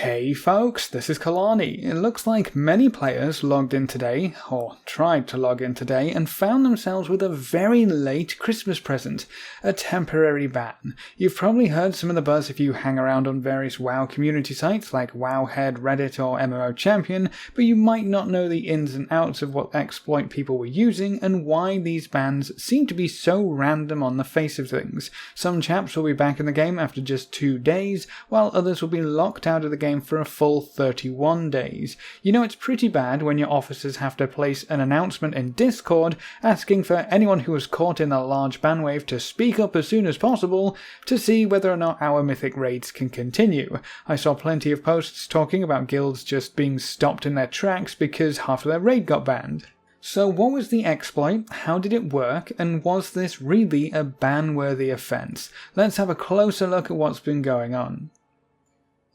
Hey folks, this is Kelani. It looks like many players logged in today, or tried to log in today, and found themselves with a very late Christmas present, a temporary ban. You've probably heard some of the buzz if you hang around on various WoW community sites like Wowhead, Reddit or MMO Champion, but you might not know the ins and outs of what exploit people were using and why these bans seem to be so random on the face of things. Some chaps will be back in the game after just 2 days, while others will be locked out of the game for a full 31 days. You know, it's pretty bad when your officers have to place an announcement in Discord asking for anyone who was caught in a large ban wave to speak up as soon as possible to see whether or not our mythic raids can continue. I saw plenty of posts talking about guilds just being stopped in their tracks because half of their raid got banned. So what was the exploit, how did it work, and was this really a ban-worthy offense? Let's have a closer look at what's been going on.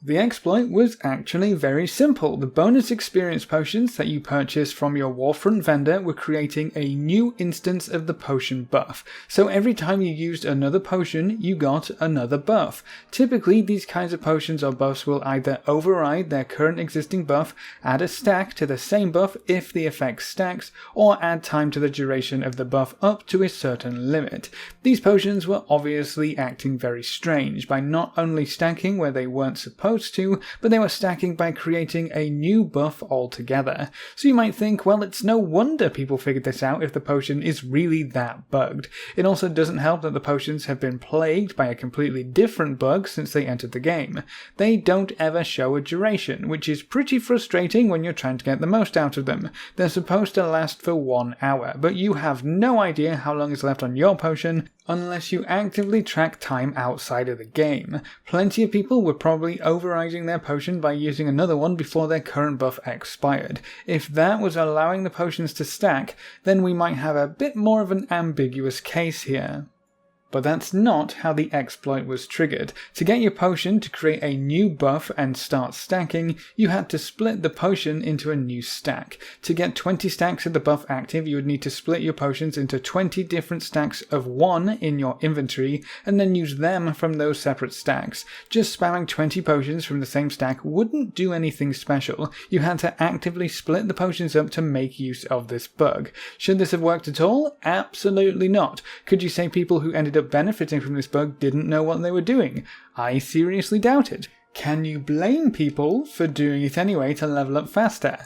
The exploit was actually very simple. The bonus experience potions that you purchased from your Warfront vendor were creating a new instance of the potion buff. So every time you used another potion, you got another buff. Typically, these kinds of potions or buffs will either override their current existing buff, add a stack to the same buff if the effect stacks, or add time to the duration of the buff up to a certain limit. These potions were obviously acting very strange by not only stacking where they weren't supposed to, but they were stacking by creating a new buff altogether. So you might think, well, it's no wonder people figured this out if the potion is really that bugged. It also doesn't help that the potions have been plagued by a completely different bug since they entered the game. They don't ever show a duration, which is pretty frustrating when you're trying to get the most out of them. They're supposed to last for 1 hour, but you have no idea how long is left on your potion unless you actively track time outside of the game. Plenty of people were probably overriding their potion by using another one before their current buff expired. If that was allowing the potions to stack, then we might have a bit more of an ambiguous case here. But that's not how the exploit was triggered. To get your potion to create a new buff and start stacking, you had to split the potion into a new stack. To get 20 stacks of the buff active, you would need to split your potions into 20 different stacks of 1 in your inventory, and then use them from those separate stacks. Just spamming 20 potions from the same stack wouldn't do anything special. You had to actively split the potions up to make use of this bug. Should this have worked at all? Absolutely not. Could you say people who ended up benefiting from this bug didn't know what they were doing? I seriously doubt it. Can you blame people for doing it anyway to level up faster?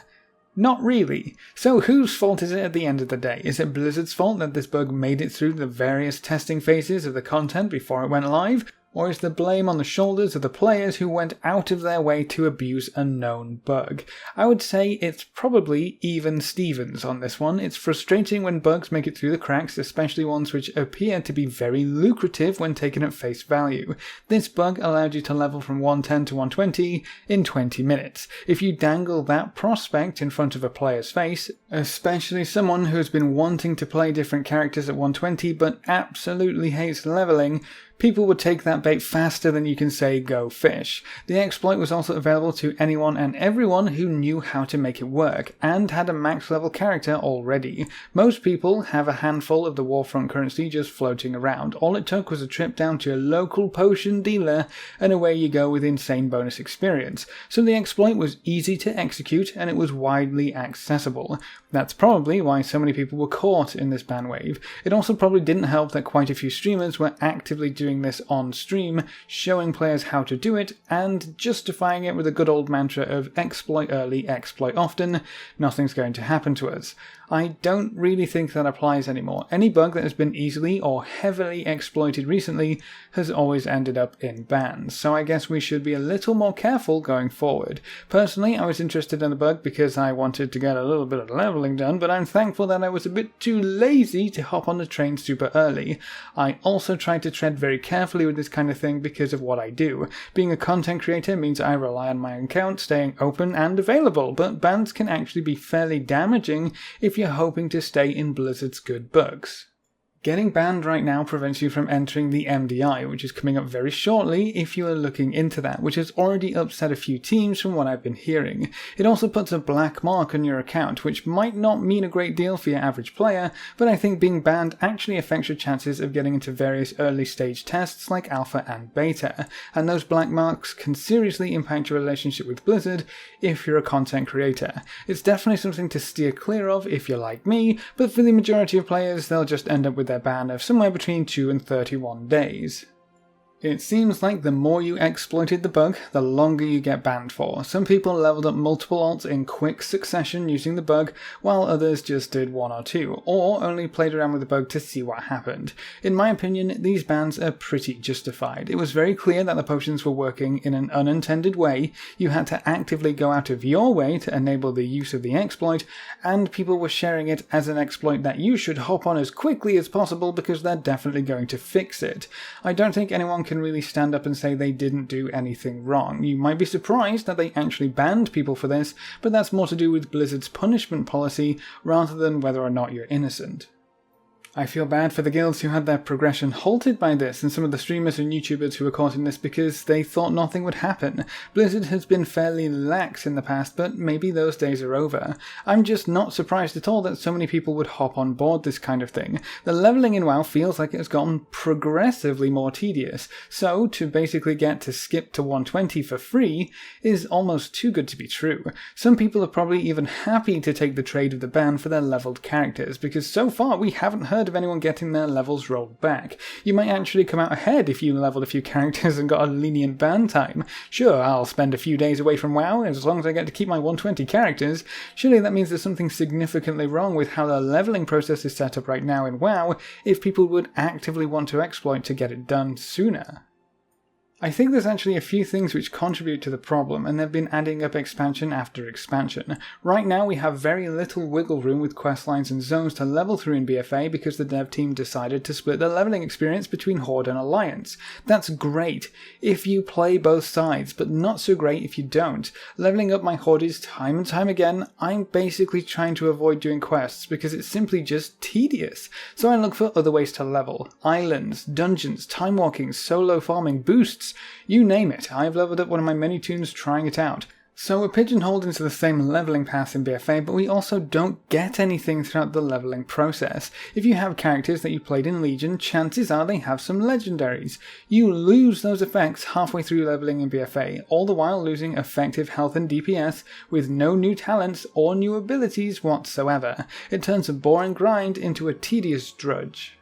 Not really. So whose fault is it at the end of the day? Is it Blizzard's fault that this bug made it through the various testing phases of the content before it went live? Or is the blame on the shoulders of the players who went out of their way to abuse a known bug? I would say it's probably even Stevens on this one. It's frustrating when bugs make it through the cracks, especially ones which appear to be very lucrative when taken at face value. This bug allowed you to level from 110 to 120 in 20 minutes. If you dangle that prospect in front of a player's face, especially someone who has been wanting to play different characters at 120 but absolutely hates leveling, people would take that bait faster than you can say go fish. The exploit was also available to anyone and everyone who knew how to make it work, and had a max level character already. Most people have a handful of the Warfront currency just floating around. All it took was a trip down to a local potion dealer, and away you go with insane bonus experience. So the exploit was easy to execute, and it was widely accessible. That's probably why so many people were caught in this ban wave. It also probably didn't help that quite a few streamers were actively doing this on stream, showing players how to do it, and justifying it with a good old mantra of exploit early, exploit often, nothing's going to happen to us. I don't really think that applies anymore. Any bug that has been easily or heavily exploited recently has always ended up in bans, so I guess we should be a little more careful going forward. Personally, I was interested in the bug because I wanted to get a little bit of leveling done, but I'm thankful that I was a bit too lazy to hop on the train super early. I also tried to tread very carefully with this kind of thing because of what I do. Being a content creator means I rely on my account staying open and available, but bans can actually be fairly damaging if you're hoping to stay in Blizzard's good books. Getting banned right now prevents you from entering the MDI, which is coming up very shortly if you are looking into that, which has already upset a few teams from what I've been hearing. It also puts a black mark on your account, which might not mean a great deal for your average player, but I think being banned actually affects your chances of getting into various early stage tests like alpha and beta, and those black marks can seriously impact your relationship with Blizzard if you're a content creator. It's definitely something to steer clear of if you're like me, but for the majority of players they'll just end up with their ban of somewhere between 2 and 31 days. It seems like the more you exploited the bug, the longer you get banned for. Some people leveled up multiple alts in quick succession using the bug, while others just did 1 or 2, or only played around with the bug to see what happened. In my opinion, these bans are pretty justified. It was very clear that the potions were working in an unintended way, you had to actively go out of your way to enable the use of the exploit, and people were sharing it as an exploit that you should hop on as quickly as possible because they're definitely going to fix it. I don't think anyone can really stand up and say they didn't do anything wrong. You might be surprised that they actually banned people for this, but that's more to do with Blizzard's punishment policy rather than whether or not you're innocent. I feel bad for the guilds who had their progression halted by this, and some of the streamers and YouTubers who were caught in this because they thought nothing would happen. Blizzard has been fairly lax in the past, but maybe those days are over. I'm just not surprised at all that so many people would hop on board this kind of thing. The leveling in WoW feels like it has gotten progressively more tedious, so to basically get to skip to 120 for free is almost too good to be true. Some people are probably even happy to take the trade of the ban for their leveled characters, because so far we haven't heard of anyone getting their levels rolled back. You might actually come out ahead if you leveled a few characters and got a lenient ban time. Sure, I'll spend a few days away from WoW as long as I get to keep my 120 characters. Surely that means there's something significantly wrong with how the leveling process is set up right now in WoW if people would actively want to exploit to get it done sooner. I think there's actually a few things which contribute to the problem, and they've been adding up expansion after expansion. Right now we have very little wiggle room with questlines and zones to level through in BfA because the dev team decided to split the leveling experience between Horde and Alliance. That's great if you play both sides, but not so great if you don't. Leveling up my Hordes time and time again, I'm basically trying to avoid doing quests because it's simply just tedious. So I look for other ways to level. Islands, dungeons, time walking, solo farming, boosts, you name it. I've leveled up one of my many tunes trying it out. So we're pigeonholed into the same leveling path in BfA, but we also don't get anything throughout the leveling process. If you have characters that you played in Legion, chances are they have some legendaries. You lose those effects halfway through leveling in BfA, all the while losing effective health and DPS with no new talents or new abilities whatsoever. It turns a boring grind into a tedious drudge.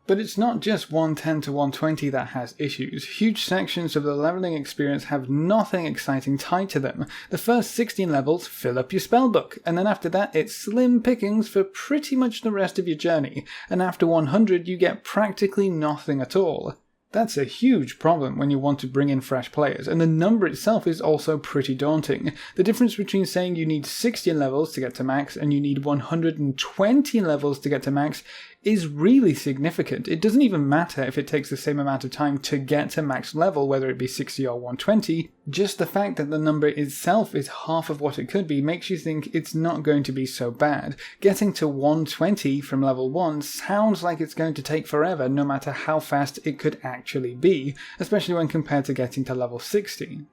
But it's not just 110 to 120 that has issues. Huge sections of the leveling experience have nothing exciting tied to them. The first 16 levels fill up your spellbook, and then after that it's slim pickings for pretty much the rest of your journey, and after 100 you get practically nothing at all. That's a huge problem when you want to bring in fresh players, and the number itself is also pretty daunting. The difference between saying you need 60 levels to get to max and you need 120 levels to get to max is really significant. It doesn't even matter if it takes the same amount of time to get to max level, whether it be 60 or 120. Just the fact that the number itself is half of what it could be makes you think it's not going to be so bad. Getting to 120 from level 1 sounds like it's going to take forever, no matter how fast it could actually be, especially when compared to getting to level 60.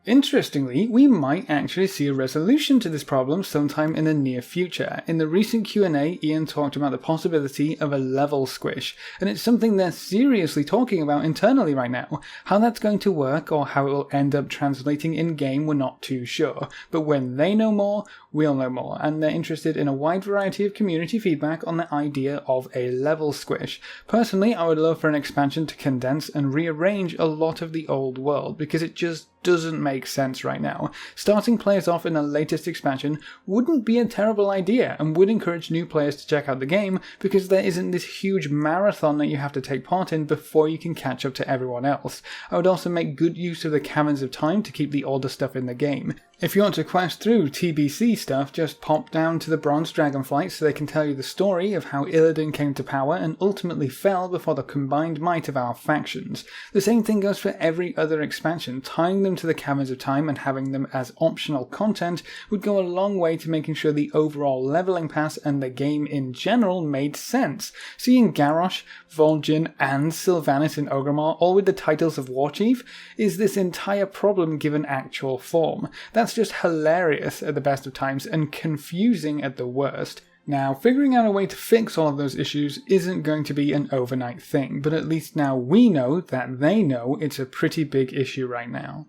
Interestingly, we might actually see a resolution to this problem sometime in the near future. In the recent Q&A, Ian talked about the possibility of a level squish, and it's something they're seriously talking about internally right now. How that's going to work or how it will end up translating in-game, we're not too sure, but when they know more, we'll know more, and they're interested in a wide variety of community feedback on the idea of a level squish. Personally, I would love for an expansion to condense and rearrange a lot of the old world, because it just doesn't make sense right now. Starting players off in the latest expansion wouldn't be a terrible idea and would encourage new players to check out the game because there isn't this huge marathon that you have to take part in before you can catch up to everyone else. I would also make good use of the caverns of time to keep the older stuff in the game. If you want to quest through TBC stuff, just pop down to the Bronze Dragonflight so they can tell you the story of how Illidan came to power and ultimately fell before the combined might of our factions. The same thing goes for every other expansion, tying them them to the Caverns of Time and having them as optional content would go a long way to making sure the overall leveling pass and the game in general made sense. Seeing Garrosh, Vol'jin and Sylvanas in Orgrimmar all with the titles of Warchief is this entire problem given actual form. That's just hilarious at the best of times and confusing at the worst. Now, figuring out a way to fix all of those issues isn't going to be an overnight thing, but at least now we know that they know it's a pretty big issue right now.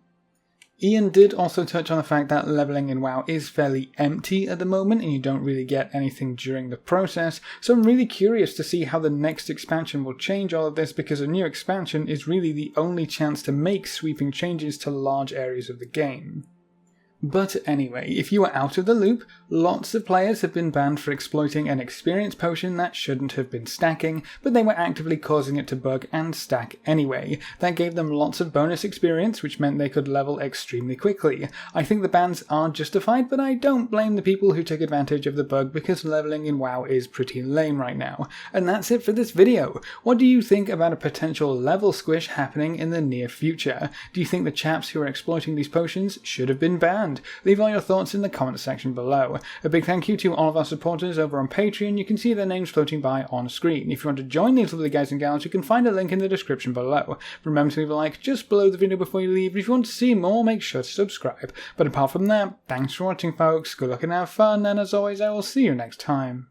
Ian did also touch on the fact that leveling in WoW is fairly empty at the moment and you don't really get anything during the process, so I'm really curious to see how the next expansion will change all of this, because a new expansion is really the only chance to make sweeping changes to large areas of the game. But anyway, if you are out of the loop, lots of players have been banned for exploiting an experience potion that shouldn't have been stacking, but they were actively causing it to bug and stack anyway. That gave them lots of bonus experience, which meant they could level extremely quickly. I think the bans are justified, but I don't blame the people who took advantage of the bug, because leveling in WoW is pretty lame right now. And that's it for this video. What do you think about a potential level squish happening in the near future? Do you think the chaps who are exploiting these potions should have been banned? Leave all your thoughts in the comment section below. A big thank you to all of our supporters over on Patreon. You can see their names floating by on screen. If you want to join these lovely guys and gals, you can find a link in the description below. Remember to leave a like just below the video before you leave. If you want to see more, make sure to subscribe. But apart from that, thanks for watching folks, good luck and have fun, and as always I will see you next time.